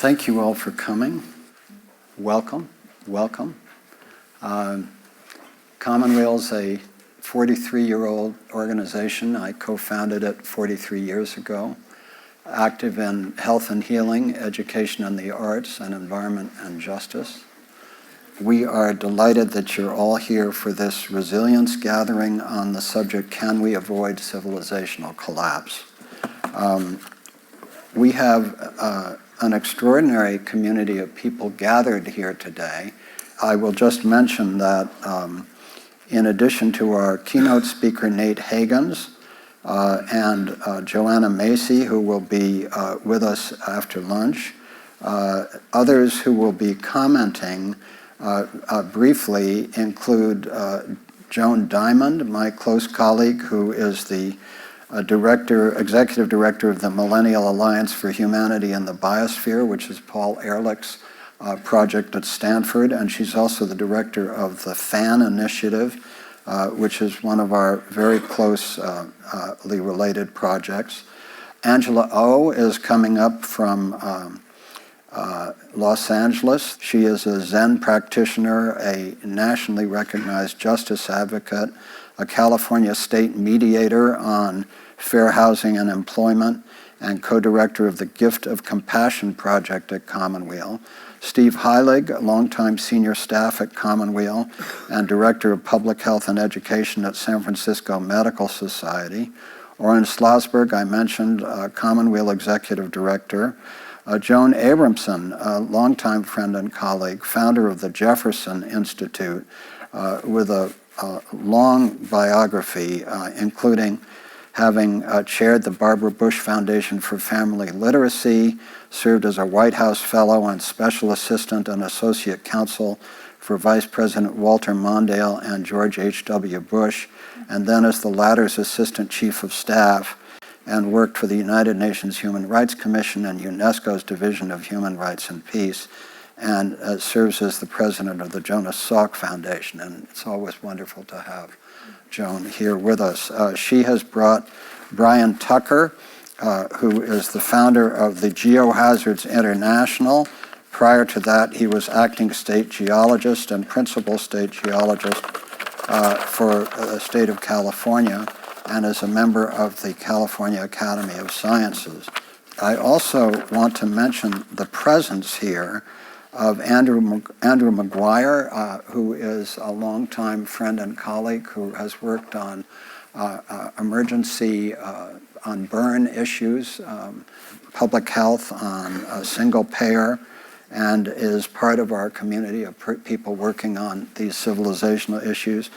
Thank you all for coming. Welcome, welcome. Commonweal's a 43-year-old organization. I co-founded it 43 years ago, active in health and healing, education and the arts, and environment and justice. We are delighted that you're all here for this resilience gathering on the subject, can we avoid civilizational collapse? We have an extraordinary community of people gathered here today. I will just mention that in addition to our keynote speaker, Nate Hagans, and Joanna Macy, who will be with us after lunch, others who will be commenting briefly include Joan Diamond, my close colleague, who is the executive director of the Millennial Alliance for Humanity and the Biosphere, which is Paul Ehrlich's project at Stanford, and she's also the director of the FAN Initiative, which is one of our very closely related projects. Angela O is coming up from Los Angeles. She is a Zen practitioner, a nationally recognized justice advocate, a California state mediator on fair housing and employment, and co-director of the Gift of Compassion project at Commonweal. Steve Heilig, a longtime senior staff at Commonweal and director of public health and education at San Francisco Medical Society. Oren Schlossberg, I mentioned, Commonweal executive director. Joan Abramson, a longtime friend and colleague, founder of the Jefferson Institute, with a long biography, including having chaired the Barbara Bush Foundation for Family Literacy, served as a White House Fellow and Special Assistant and Associate Counsel for Vice President Walter Mondale and George H.W. Bush, and then as the latter's Assistant Chief of Staff, and worked for the United Nations Human Rights Commission and UNESCO's Division of Human Rights and Peace, and serves as the president of the Jonas Salk Foundation, and it's always wonderful to have Joan here with us. She has brought Brian Tucker, who is the founder of the Geohazards International. Prior to that, he was acting state geologist and principal state geologist for the state of California, and is a member of the California Academy of Sciences. I also want to mention the presence here of Andrew McGuire, who is a longtime friend and colleague who has worked on emergency, on burn issues, public health, on single payer, and is part of our community of people working on these civilizational issues.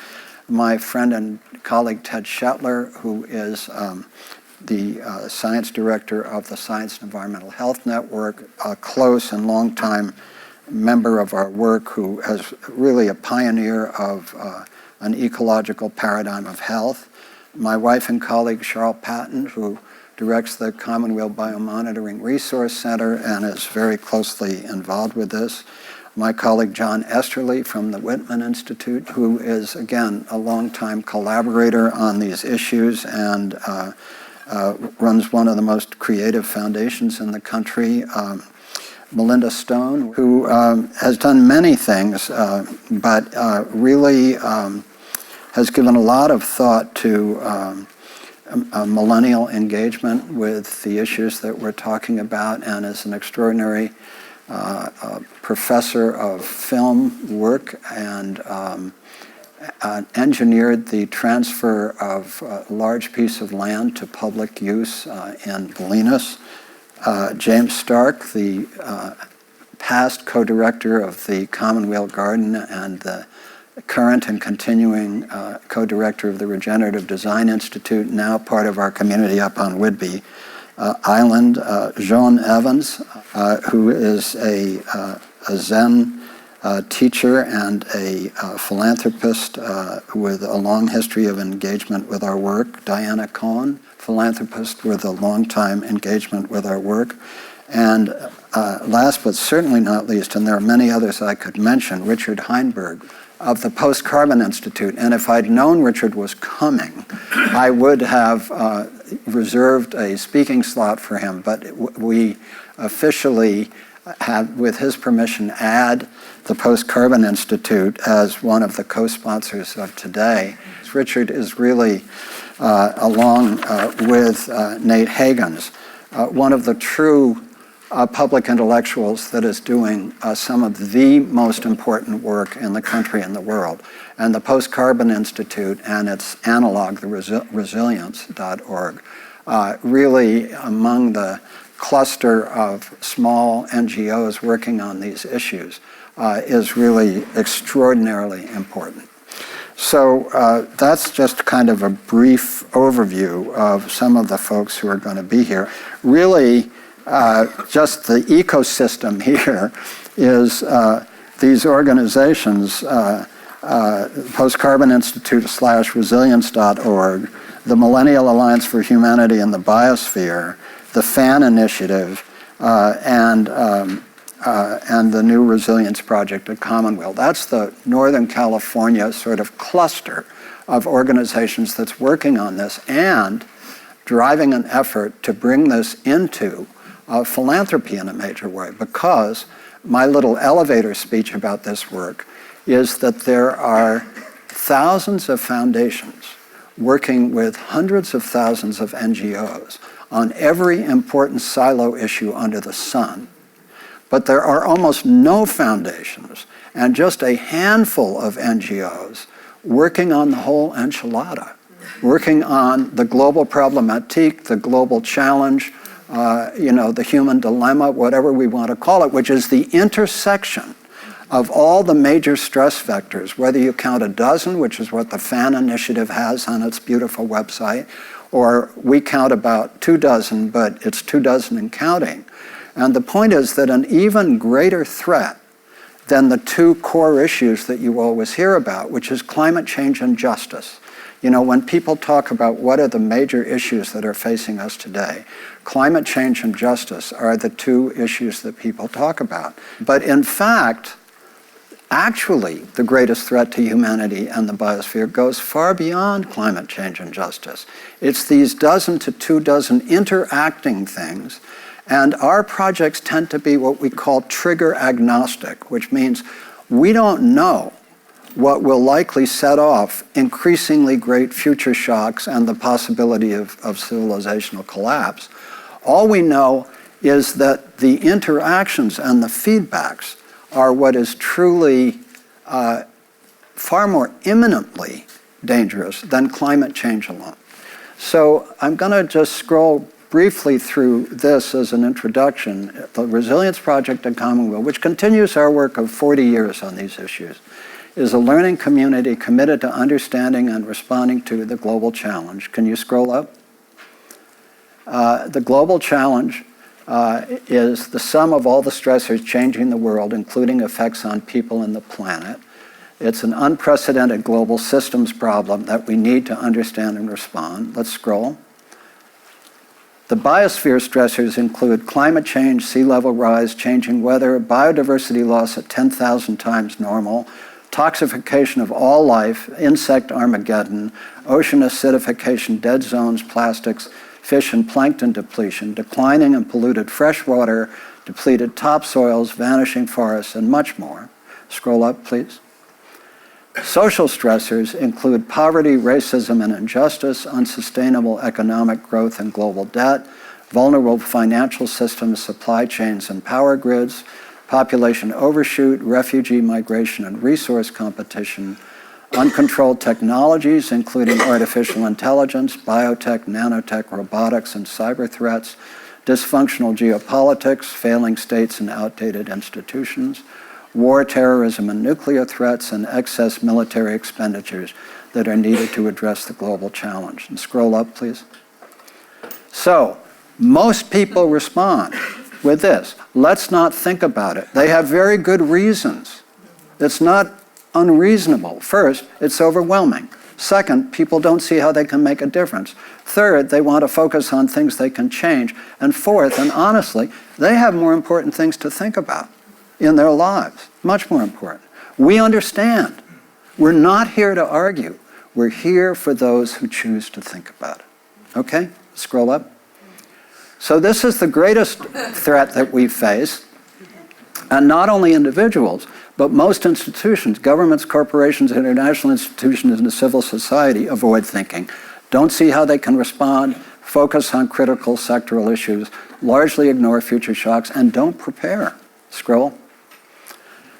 My friend and colleague Ted Shetler, who is the science director of the Science and Environmental Health Network, a close and longtime member of our work, who is really a pioneer of an ecological paradigm of health. My wife and colleague Cheryl Patton, who directs the Commonweal Biomonitoring Resource Center and is very closely involved with this. My colleague John Esterly from the Whitman Institute, who is, again, a longtime collaborator on these issues and runs one of the most creative foundations in the country. Melinda Stone, who has done many things, but really has given a lot of thought to millennial engagement with the issues that we're talking about, and is an extraordinary professor of film work, and engineered the transfer of a large piece of land to public use in Bolinas. James Stark, the past co-director of the Commonweal Garden and the current and continuing co-director of the Regenerative Design Institute, now part of our community up on Whidbey Island. Joan Evans, who is a Zen teacher and a philanthropist with a long history of engagement with our work. Diana Cohen, philanthropist with a long time engagement with our work. And last but certainly not least, and there are many others I could mention, Richard Heinberg of the Post-Carbon Institute. And if I'd known Richard was coming, I would have reserved a speaking slot for him, but we officially with his permission, add the Post-Carbon Institute as one of the co-sponsors of today. Richard is really, along with Nate Hagens, one of the true public intellectuals that is doing some of the most important work in the country and the world. And the Post-Carbon Institute and its analog, the resilience.org, really among the cluster of small NGOs working on these issues, is really extraordinarily important. So that's just kind of a brief overview of some of the folks who are going to be here. Really, just the ecosystem here is these organizations, Post-Carbon Institute / resilience.org, the Millennial Alliance for Humanity and the Biosphere, the FAN Initiative, and the new Resilience Project at Commonweal. That's the Northern California sort of cluster of organizations that's working on this and driving an effort to bring this into philanthropy in a major way, because my little elevator speech about this work is that there are thousands of foundations working with hundreds of thousands of NGOs on every important silo issue under the sun. But there are almost no foundations and just a handful of NGOs working on the whole enchilada, working on the global problematique, the global challenge, the human dilemma, whatever we want to call it, which is the intersection of all the major stress vectors, whether you count a dozen, which is what the FAN Initiative has on its beautiful website, or we count about 24, but it's 24 and counting. And the point is that an even greater threat than the two core issues that you always hear about, which is climate change and justice. You know, when people talk about what are the major issues that are facing us today, climate change and justice are the two issues that people talk about. But in fact, actually, the greatest threat to humanity and the biosphere goes far beyond climate change and justice. It's these dozen to 24 interacting things, and our projects tend to be what we call trigger agnostic, which means we don't know what will likely set off increasingly great future shocks and the possibility of civilizational collapse. All we know is that the interactions and the feedbacks are what is truly far more imminently dangerous than climate change alone. So I'm going to just scroll briefly through this as an introduction. The Resilience Project at Commonweal, which continues our work of 40 years on these issues, is a learning community committed to understanding and responding to the global challenge. Can you scroll up? The global challenge is the sum of all the stressors changing the world, including effects on people and the planet. It's an unprecedented global systems problem that we need to understand and respond. Let's scroll. The biosphere stressors include climate change, sea level rise, changing weather, biodiversity loss at 10,000 times normal, toxification of all life, insect Armageddon, ocean acidification, dead zones, plastics, fish and plankton depletion, declining and polluted freshwater, depleted topsoils, vanishing forests, and much more. Scroll up, please. Social stressors include poverty, racism, and injustice, unsustainable economic growth and global debt, vulnerable financial systems, supply chains, and power grids, population overshoot, refugee migration and resource competition, uncontrolled technologies, including artificial intelligence, biotech, nanotech, robotics, and cyber threats, dysfunctional geopolitics, failing states and outdated institutions, war, terrorism, and nuclear threats, and excess military expenditures that are needed to address the global challenge. And scroll up, please. So, most people respond with this. Let's not think about it. They have very good reasons. It's not unreasonable. First, it's overwhelming. Second, people don't see how they can make a difference. Third, they want to focus on things they can change. And fourth, and honestly, they have more important things to think about in their lives, much more important. We understand. We're not here to argue. We're here for those who choose to think about it. Okay? Scroll up. So this is the greatest threat that we face. And not only individuals, but most institutions, governments, corporations, international institutions, and civil society avoid thinking, don't see how they can respond, focus on critical sectoral issues, largely ignore future shocks, and don't prepare. Scroll.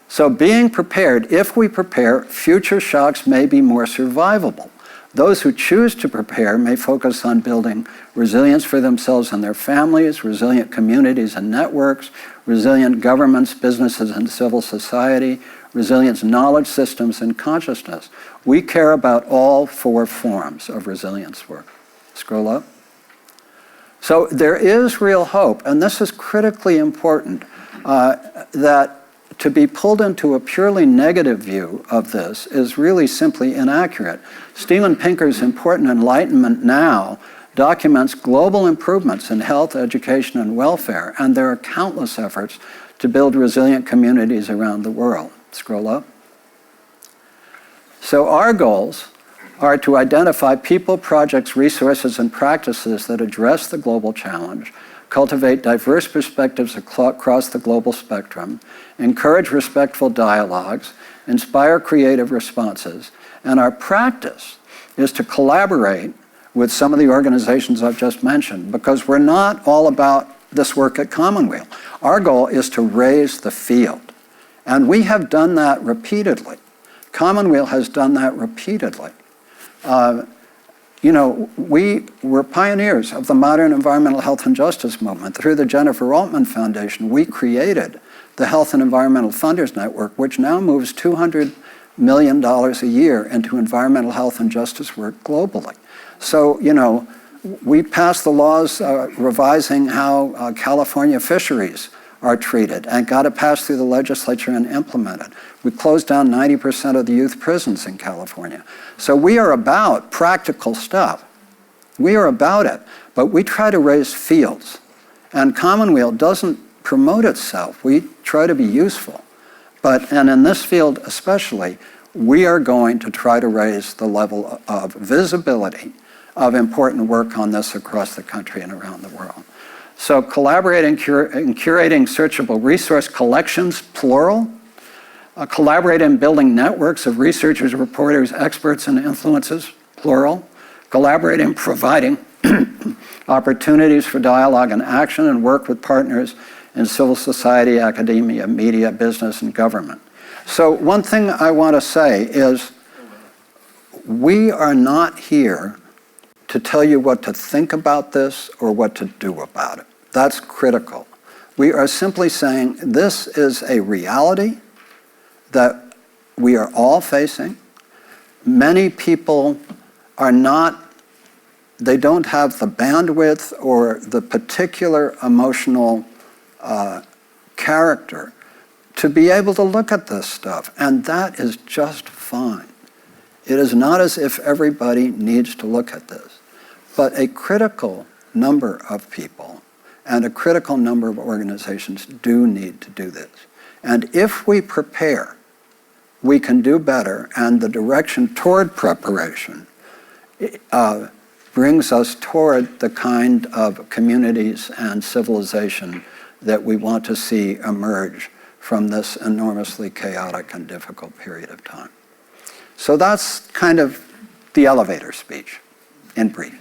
So being prepared, if we prepare, future shocks may be more survivable. Those who choose to prepare may focus on building resilience for themselves and their families, resilient communities and networks, resilient governments, businesses, and civil society, resilient knowledge systems and consciousness. We care about all 4 forms of resilience work. Scroll up. So there is real hope, and this is critically important, that to be pulled into a purely negative view of this is really simply inaccurate. Steven Pinker's Important Enlightenment Now documents global improvements in health, education, and welfare, and there are countless efforts to build resilient communities around the world. Scroll up. So our goals are to identify people, projects, resources, and practices that address the global challenge, cultivate diverse perspectives across the global spectrum, encourage respectful dialogues, inspire creative responses, and our practice is to collaborate with some of the organizations I've just mentioned, because we're not all about this work at Commonweal. Our goal is to raise the field, and we have done that repeatedly. Commonweal has done that repeatedly. We were pioneers of the modern environmental health and justice movement. Through the Jennifer Altman Foundation, we created the Health and Environmental Funders Network, which now moves $200 million a year into environmental health and justice work globally. So, we passed the laws revising how California fisheries are treated and got it passed through the legislature and implemented. We closed down 90% of the youth prisons in California. So we are about practical stuff. We are about it, but we try to raise fields. And Commonweal doesn't promote itself. We try to be useful. And in this field especially, we are going to try to raise the level of visibility of important work on this across the country and around the world. So collaborating in curating searchable resource collections, plural. Collaborate in building networks of researchers, reporters, experts, and influencers, plural. Collaborate in providing opportunities for dialogue and action, and work with partners in civil society, academia, media, business, and government. So one thing I want to say is we are not here to tell you what to think about this or what to do about it. That's critical. We are simply saying this is a reality that we are all facing. Many people are not, they don't have the bandwidth or the particular emotional character to be able to look at this stuff, and that is just fine. It is not as if everybody needs to look at this, but a critical number of people and a critical number of organizations do need to do this. And if we prepare, we can do better, and the direction toward preparation brings us toward the kind of communities and civilization that we want to see emerge from this enormously chaotic and difficult period of time. So that's kind of the elevator speech in brief.